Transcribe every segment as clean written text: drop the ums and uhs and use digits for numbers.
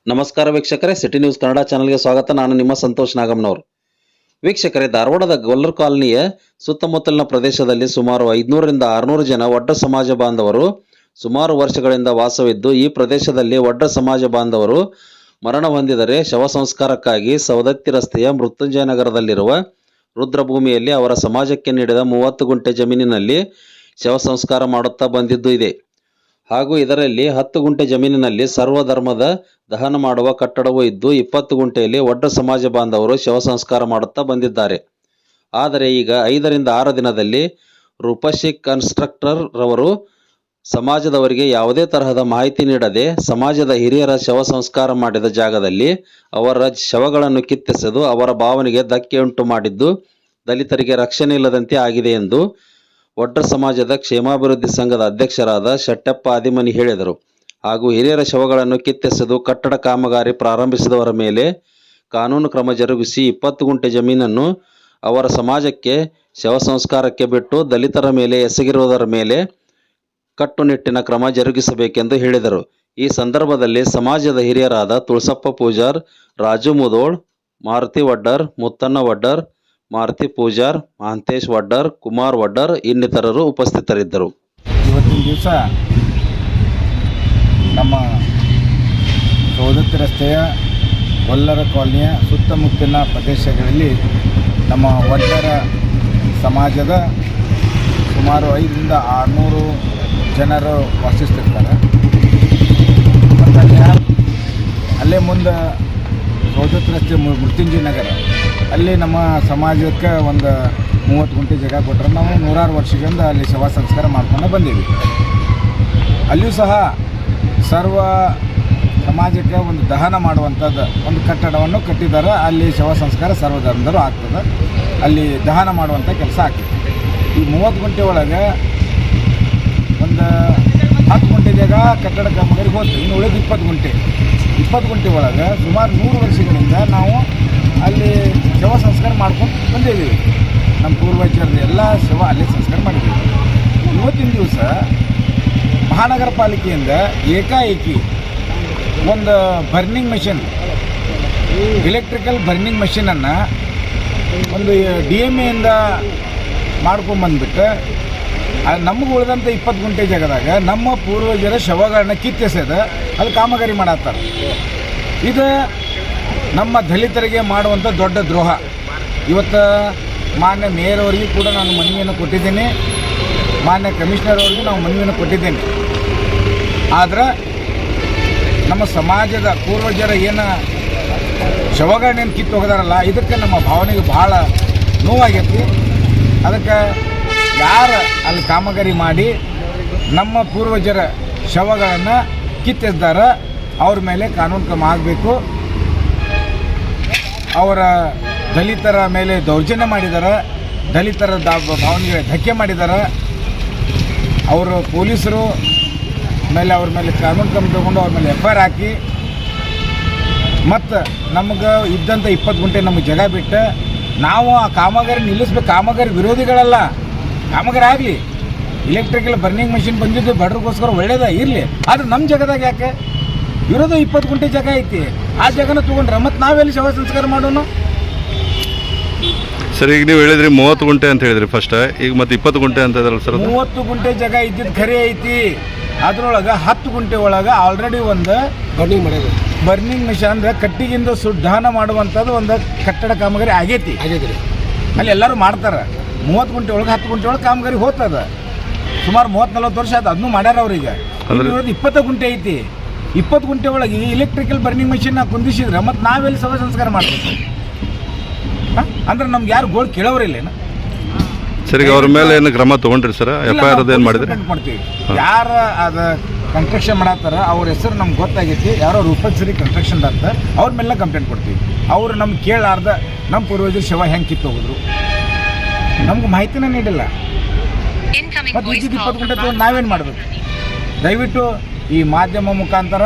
ನಮಸ್ಕಾರ ವೀಕ್ಷಕರೇ, city news Kannada ಚಾನೆಲ್ಗೆ ಸ್ವಾಗತ. ನಾನು ನಿಮ್ಮ ಸಂತೋಷ್ ನಾಗಮ್ನವರು. ವೀಕ್ಷಕರೇ, ಧಾರವಾಡದ ಗೊಲ್ಲರ್ ಕಾಲನಿಯ ಸುತ್ತಮುತ್ತಲಿನ ಪ್ರದೇಶದಲ್ಲಿ ಸುಮಾರು 500 ರಿಂದ 600 ಜನ ಒಡ್ಡ ಸಮಾಜ ಬಾಂಧವರು ಸುಮಾರು ವರ್ಷಗಳಿಂದ ವಾಸವಿದ್ದು, ಈ ಪ್ರದೇಶದಲ್ಲಿ ಒಡ್ಡ ಸಮಾಜ ಬಾಂಧವರು ಮರಣ ಹೊಂದಿದರೆ ಶವ ಸಂಸ್ಕಾರಕ್ಕಾಗಿ ಸವದತ್ತಿ ರಸ್ತೆಯ ಮೃತ್ಯುಂಜಯ ನಗರದಲ್ಲಿರುವ ರುದ್ರಭೂಮಿಯಲ್ಲಿ ಅವರ ಸಮಾಜಕ್ಕೆ ನೀಡಿದ 30 ಗುಂಟೆ ಜಮೀನಿನಲ್ಲಿ ಶವ ಸಂಸ್ಕಾರ ಮಾಡುತ್ತಾ ಬಂದಿದ್ದು ಇದೆ. ಹಾಗೂ ಇದರಲ್ಲಿ 10 ಗುಂಟೆ ಜಮೀನಿನಲ್ಲಿ ಸರ್ವಧರ್ಮದ ದಹನ ಮಾಡುವ ಕಟ್ಟಡವೂ ಇದ್ದು, 20 ಗುಂಟೆಯಲ್ಲಿ ಒಡ್ಡ ಸಮಾಜ ಬಾಂಧವರು ಶವ ಸಂಸ್ಕಾರ ಮಾಡುತ್ತಾ ಬಂದಿದ್ದಾರೆ. ಆದರೆ ಈಗ 5 ರಿಂದ 6 ದಿನದಲ್ಲಿ ರೂಪಶ್ರೀ ಕನ್ಸ್ಟ್ರಕ್ಟರ್ ರವರು ಸಮಾಜದವರಿಗೆ ಯಾವುದೇ ತರಹದ ಮಾಹಿತಿ ನೀಡದೆ ಸಮಾಜದ ಹಿರಿಯರ ಶವ ಸಂಸ್ಕಾರ ಮಾಡಿದ ಜಾಗದಲ್ಲಿ ಅವರ ಶವಗಳನ್ನು ಕಿತ್ತೆಸೆದು ಅವರ ಭಾವನೆಗೆ ಧಕ್ಕೆ ಉಂಟು ಮಾಡಿದ್ದು ದಲಿತರಿಗೆ ರಕ್ಷಣೆ ಇಲ್ಲದಂತೆ ಆಗಿದೆ ಎಂದು ಒಡ್ಡ ಸಮಾಜದ ಕ್ಷೇಮಾಭಿವೃದ್ಧಿ ಸಂಘದ ಅಧ್ಯಕ್ಷರಾದ ಶೆಟ್ಟಪ್ಪ ಆದಿಮನಿ ಹೇಳಿದರು. ಹಾಗೂ ಹಿರಿಯರ ಶವಗಳನ್ನು ಕಿತ್ತೆಸೆದು ಕಟ್ಟಡ ಕಾಮಗಾರಿ ಪ್ರಾರಂಭಿಸಿದವರ ಮೇಲೆ ಕಾನೂನು ಕ್ರಮ ಜರುಗಿಸಿ 20 ಗುಂಟೆ ಜಮೀನನ್ನು ಅವರ ಸಮಾಜಕ್ಕೆ ಶವ ಸಂಸ್ಕಾರಕ್ಕೆ ಬಿಟ್ಟು ದಲಿತರ ಮೇಲೆ ಎಸಗಿರುವುದರ ಮೇಲೆ ಕಟ್ಟುನಿಟ್ಟಿನ ಕ್ರಮ ಜರುಗಿಸಬೇಕೆಂದು ಹೇಳಿದರು. ಈ ಸಂದರ್ಭದಲ್ಲಿ ಸಮಾಜದ ಹಿರಿಯರಾದ ತುಳಸಪ್ಪ ಪೂಜಾರ್, ರಾಜು ಮುದೋಳ್, ಮಾರುತಿ ವಡ್ಡರ್, ಮುತ್ತಣ್ಣ ವಡ್ಡರ್, ಮಾರುತಿ ಪೂಜಾರ್, ಮಹಾಂತೇಶ್ ವಡ್ಡರ್, ಕುಮಾರ್ ವಡ್ಡರ್ ಇನ್ನಿತರರು ಉಪಸ್ಥಿತರಿದ್ದರು. ಇವತ್ತಿನ ದಿವಸ ನಮ್ಮ ಸವದತ್ತಿ ರಸ್ತೆಯ ಗೊಲ್ಲರ ಕಾಲನಿಯ ಸುತ್ತಮುತ್ತಲಿನ ಪ್ರದೇಶಗಳಲ್ಲಿ ನಮ್ಮ ವಡ್ಡರ ಸಮಾಜದ ಸುಮಾರು 500 ರಿಂದ 600 ಜನರು ವಾಸಿಸ್ತಿರ್ತಾರೆ. ಮತ್ತು ಅಲ್ಲೇ ಮುಂದೆ ಸವದತ್ತಿ ರಸ್ತೆ ಮೃತ್ಯುಂಜಯ ನಗರ ಅಲ್ಲಿ ನಮ್ಮ ಸಮಾಜಕ್ಕೆ ಒಂದು 30 ಗುಂಟೆ ಜಾಗ ಕೊಟ್ಟರೆ ನಾವು 100 ವರ್ಷದಿಂದ ಅಲ್ಲಿ ಶವ ಸಂಸ್ಕಾರ ಮಾಡ್ಕೊಂಡು ಬಂದೀವಿ. ಅಲ್ಲಿಯೂ ಸಹ ಸರ್ವ ಸಮಾಜಕ್ಕೆ ಒಂದು ದಹನ ಮಾಡುವಂಥದ್ದು ಒಂದು ಕಟ್ಟಡವನ್ನು ಕಟ್ಟಿದ್ದಾರೆ. ಅಲ್ಲಿ ಶವ ಸಂಸ್ಕಾರ ಸರ್ವಧರ್ಮದವರು ಆಗ್ತದೆ. ಅಲ್ಲಿ ದಹನ ಮಾಡುವಂಥ ಕೆಲಸ ಆಗ್ತದೆ. ಈ 30 ಗುಂಟೆ ಒಳಗೆ ಒಂದು 10 ಗುಂಟೆ ಜಾಗ ಕಟ್ಟಡ ಕಾಮಗಾರಿಗೆ ಹೋಗ್ತೀವಿ. ಇನ್ನು ಉಳಿದ 20 ಗುಂಟೆ ಒಳಗೆ ಸುಮಾರು 100 ವರ್ಷಗಳಿಂದ ನಾವು ಅಲ್ಲಿ ಶವ ಸಂಸ್ಕಾರ ಮಾಡ್ಕೊಂಡು ಬಂದಿದ್ದೀವಿ. ನಮ್ಮ ಪೂರ್ವಜರದ್ದು ಎಲ್ಲ ಶವ ಅಲ್ಲಿ ಸಂಸ್ಕಾರ ಮಾಡಿದ್ದೀವಿ. ಇವತ್ತಿನ ದಿವಸ ಮಹಾನಗರ ಪಾಲಿಕೆಯಿಂದ ಏಕಾಏಕಿ ಒಂದು ಬರ್ನಿಂಗ್ ಮೆಷಿನ್, ಎಲೆಕ್ಟ್ರಿಕಲ್ ಬರ್ನಿಂಗ್ ಮೆಷಿನನ್ನು ಒಂದು DMAಯಿಂದ ಮಾಡ್ಕೊಂಬಂದ್ಬಿಟ್ಟು ನಮಗೆ ಉಳಿದಂಥ 20 ಗುಂಟೆ ಜಾಗದಾಗ ನಮ್ಮ ಪೂರ್ವಜರ ಶವಗಳನ್ನ ಕಿತ್ತೆಸೆದು ಅಲ್ಲಿ ಕಾಮಗಾರಿ ಮಾಡತ್ತಾರೆ. ಇದು ನಮ್ಮ ದಲಿತರಿಗೆ ಮಾಡುವಂಥ ದೊಡ್ಡ ದ್ರೋಹ. ಇವತ್ತು ಮಾನ್ಯ ಮೇಯರ್ ಅವರಿಗೂ ಕೂಡ ನಾನು ಮನವಿಯನ್ನು ಕೊಟ್ಟಿದ್ದೇನೆ, ಮಾನ್ಯ ಕಮಿಷನರ್ ಅವರಿಗೂ ನಾವು ಮನವಿಯನ್ನು ಕೊಟ್ಟಿದ್ದೇನೆ. ಆದರೆ ನಮ್ಮ ಸಮಾಜದ ಪೂರ್ವಜರ ಏನು ಶವಗಳನ್ನೇನು ಕಿತ್ತು ಹೋಗದಾರಲ್ಲ, ಇದಕ್ಕೆ ನಮ್ಮ ಭಾವನೆಗೆ ಭಾಳ ನೋವಾಗೈತಿ. ಅದಕ್ಕೆ ಯಾರು ಅಲ್ಲಿ ಕಾಮಗಾರಿ ಮಾಡಿ ನಮ್ಮ ಪೂರ್ವಜರ ಶವಗಳನ್ನು ಕಿತ್ತೆಸ್ದಾರ ಅವ್ರ ಮೇಲೆ ಕಾನೂನು ಕ್ರಮ ಆಗಬೇಕು. ಅವರ ದಲಿತರ ಮೇಲೆ ದೌರ್ಜನ್ಯ ಮಾಡಿದ್ದಾರೆ, ದಲಿತರ ಭಾವನೆಗೆ ಧಕ್ಕೆ ಮಾಡಿದ್ದಾರೆ. ಅವರು ಪೊಲೀಸರು ಮೇಲೆ ಅವ್ರ ಮೇಲೆ ಕಾನೂನು ಕ್ರಮ ತಗೊಂಡು ಅವ್ರ ಮೇಲೆ FIR ಹಾಕಿ ಮತ್ತು ನಮಗೆ ಇದ್ದಂಥ 20 ಗುಂಟೆ ನಮಗೆ ಜಾಗ ಬಿಟ್ಟು ನಾವು ಆ ಕಾಮಗಾರಿ ನಿಲ್ಲಿಸ್ಬೇಕು. ಕಾಮಗಾರಿ ವಿರೋಧಿಗಳಲ್ಲ, ಕಾಮಗಾರಿ ಆಗಲಿ. ಎಲೆಕ್ಟ್ರಿಕಲ್ ಬರ್ನಿಂಗ್ ಮೆಷಿನ್ ಬಂದಿದ್ದು ಬಡ್ರಿಗೋಸ್ಕರ ಒಳ್ಳೇದ ಇರಲಿ. ಆದರೆ ನಮ್ಮ ಜಾಗದಾಗ ಯಾಕೆ ಇರೋದು 20 ಗುಂಟೆ ಜಾಗ ಐತಿ, ಆ ಜಾಗನ ತೊಗೊಂಡ್ರೆ ಮತ್ತು ನಾವೆಲ್ಲಿ ಶವ ಸಂಸ್ಕಾರ ಮಾಡೋಣ? ಸರ್, ಈಗ ನೀವು ಹೇಳಿದ್ರಿ 30 ಗುಂಟೆ ಅಂತ ಹೇಳಿದ್ರಿ ಫಸ್ಟ್, ಈಗ ಮತ್ತೆ 20 ಗುಂಟೆ ಅಂತ ಇದ್ರಲ್ಲ ಸರ್? 30 ಗುಂಟೆ ಜಾಗ ಇದ್ದಿದ್ದು ಖರೆ ಐತಿ. ಅದ್ರೊಳಗೆ 10 ಗುಂಟೆ ಒಳಗೆ ಆಲ್ರೆಡಿ ಒಂದು ಬರ್ನಿಂಗ್ ಮೆಷಿನ್ ಅಂದರೆ ಕಟ್ಟಿಗಿಂದ ದಹನ ಮಾಡುವಂಥದ್ದು ಒಂದು ಕಟ್ಟಡ ಕಾಮಗಾರಿ ಆಗೈತಿ. ಅಲ್ಲಿ ಎಲ್ಲರೂ ಮಾಡ್ತಾರೆ. 30 ಗುಂಟೆ ಒಳಗೆ 10 ಗುಂಟೆ ಒಳಗೆ ಕಾಮಗಾರಿ ಹೋಗ್ತದ. ಸುಮಾರು 30-40 ವರ್ಷ ಆಯ್ತು ಅದನ್ನು ಮಾಡ್ಯಾರ ಅವ್ರಿಗೆ. 20 ಗುಂಟೆ ಐತಿ. 20 ಗುಂಟೆ ಒಳಗೆ ಎಲೆಕ್ಟ್ರಿಕಲ್ ಬರ್ನಿಂಗ್ ಮೆಷಿನ್ ಕುಂದಿಸಿದ್ರೆ ಮತ್ತು ನಾವೆಲ್ಲಿ ಶವ ಸಂಸ್ಕಾರ ಮಾಡ್ಬೇಕು? ಅಂದ್ರೆ ನಮ್ಗೆ ಯಾರು ಗೋಳು ಕೇಳೋರಿಲ್ಲೇನ? ಸರಿ, ಅವ್ರ ಮೇಲೆ ಏನು ಕ್ರಮ ತೊಗೊಂಡ್ರಿ ಸರ್? FIR ಏನು ಮಾಡಿದ್ರಿ? ಮಾಡ್ತೀವಿ. ಯಾರು ಅದು ಕನ್ಸ್ಟ್ರಕ್ಷನ್ ಮಾಡತ್ತಾರ ಅವ್ರ ಹೆಸರು ನಮ್ಗೆ ಗೊತ್ತಾಗೈತಿ. ಯಾರೋ ರೂಪಶ್ರೀ ಕನ್ಸ್ಟ್ರಕ್ಷನ್ ಅಂತ ಅವ್ರ ಮೇಲೆ ಕಂಪ್ಲೇಂಟ್ ಕೊಡ್ತೀವಿ. ಅವರು ನಮ್ಗೆ ಕೇಳಾರ್ದ ನಮ್ಮ ಪೂರ್ವಜರ ಶವ ಹೆಂಗೆ ಕಿತ್ತು ಹೋಗಿದ್ರು ನಮ್ಗೆ ಮಾಹಿತಿನ ನೀಡಿಲ್ಲ. ಮತ್ತು ಇದ್ದಿದ್ದು 20 ಗುಂಟೆ ತೊಗೊಂಡು ನಾವೇನು ಮಾಡಬೇಕು? ದಯವಿಟ್ಟು ಈ ಮಾಧ್ಯಮ ಮುಖಾಂತರ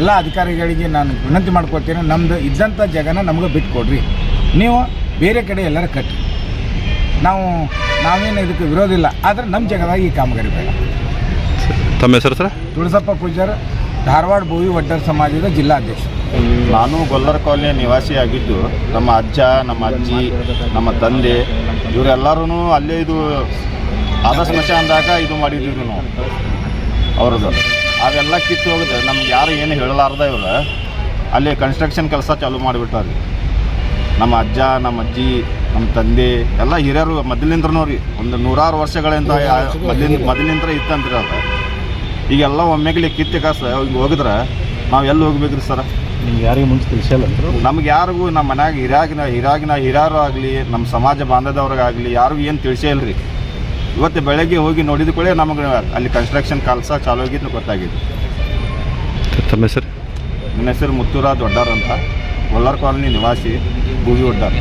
ಎಲ್ಲ ಅಧಿಕಾರಿಗಳಿಗೆ ನಾನು ವಿನಂತಿ ಮಾಡ್ಕೊಳ್ತೀನಿ, ನಮ್ಮದು ಇದ್ದಂಥ ಜಾಗನ ನಮ್ಗೆ ಬಿಟ್ಕೊಡ್ರಿ. ನೀವು ಬೇರೆ ಕಡೆ ಎಲ್ಲರೂ ಕಟ್ಟಿ, ನಾವೇನು ಇದಕ್ಕೆ ವಿರೋಧ ಇಲ್ಲ. ಆದರೆ ನಮ್ಮ ಜಾಗದಾಗ ಈ ಕಾಮಗಾರಿ ಬೇಡ. ತಮ್ಮ ಹೆಸರು ಸರ್? ತುಳಸಪ್ಪ ಪೂಜಾರ್, ಧಾರವಾಡ ಭೋವಿ ವಡ್ಡರ್ ಸಮಾಜದ ಜಿಲ್ಲಾಧ್ಯಕ್ಷ. ನಾನು ಗೊಲ್ಲರ ಕಾಲನಿಯ ನಿವಾಸಿಯಾಗಿದ್ದು ನಮ್ಮ ಅಜ್ಜ, ನಮ್ಮ ಅಜ್ಜಿ, ನಮ್ಮ ತಂದೆ ಇವರೆಲ್ಲರೂ ಅಲ್ಲೇ ಇದು ಆದ ಸ್ಮಶಾನದಾಗ ಇದು ಮಾಡಿದ್ದೀವಿ ನಾವು ಅವ್ರದ್ದು. ಅವೆಲ್ಲ ಕಿತ್ತು ಹೋಗುತ್ತೆ, ನಮ್ಗೆ ಯಾರು ಏನು ಹೇಳಲಾರ್ದ ಇವ್ರು ಅಲ್ಲಿ ಕನ್ಸ್ಟ್ರಕ್ಷನ್ ಕೆಲಸ ಚಾಲೂ ಮಾಡಿಬಿಟ್ಟಾರೆ. ನಮ್ಮ ಅಜ್ಜ, ನಮ್ಮ ಅಜ್ಜಿ, ನಮ್ಮ ತಂದೆ ಎಲ್ಲ ಹಿರಿಯರು ಮೊದಲಿಂದ್ರೂ ರೀ, ಒಂದು 100 ವರ್ಷಗಳಿಂದ ಮೊದಲಿಂದ ಇತ್ತಂತ್ರಿ ಅದು. ಈಗೆಲ್ಲ ಒಮ್ಮೆಗಲಿ ಕಿತ್ತಿ ಕಾಸು ಹಿಂಗೆ ಹೋಗಿದ್ರೆ ನಾವು ಎಲ್ಲಿ ಹೋಗ್ಬೇಕ್ರಿ ಸರ್? ನಿಮ್ಗೆ ಯಾರಿಗೆ ಮುಂಚೆ ತಿಳಿಸಲ್ಲ ನಮ್ಗೆ ಯಾರಿಗೂ ನಮ್ಮ ಮನ್ಯಾಗ ಹಿರಿಯರು ಆಗಲಿ, ನಮ್ಮ ಸಮಾಜ ಬಾಂಧವ್ರಿಗಾಗಲಿ ಯಾರಿಗೂ ಏನು ತಿಳಿಸೇ ಇಲ್ಲ ರೀ. ಇವತ್ತು ಬೆಳಗ್ಗೆ ಹೋಗಿ ನೋಡಿದ ಕೂಡಲೇ ನಮಗೆ ಅಲ್ಲಿ ಕನ್ಸ್ಟ್ರಕ್ಷನ್ ಕೆಲಸ ಚಾಲೂ ಆಗಿದ್ದು ಗೊತ್ತಾಗಿದೆ. ತಮ್ಮ ಹೆಸರು? ನನ್ನ ಹೆಸರು ಮುತ್ತೂರಾಜ್ ವಡ್ಡಾರ್ ಅಂತ, ಗೊಲ್ಲರ ಕಾಲನಿ ನಿವಾಸಿ, ಭೂವಿ ವಡ್ಡಾರ್.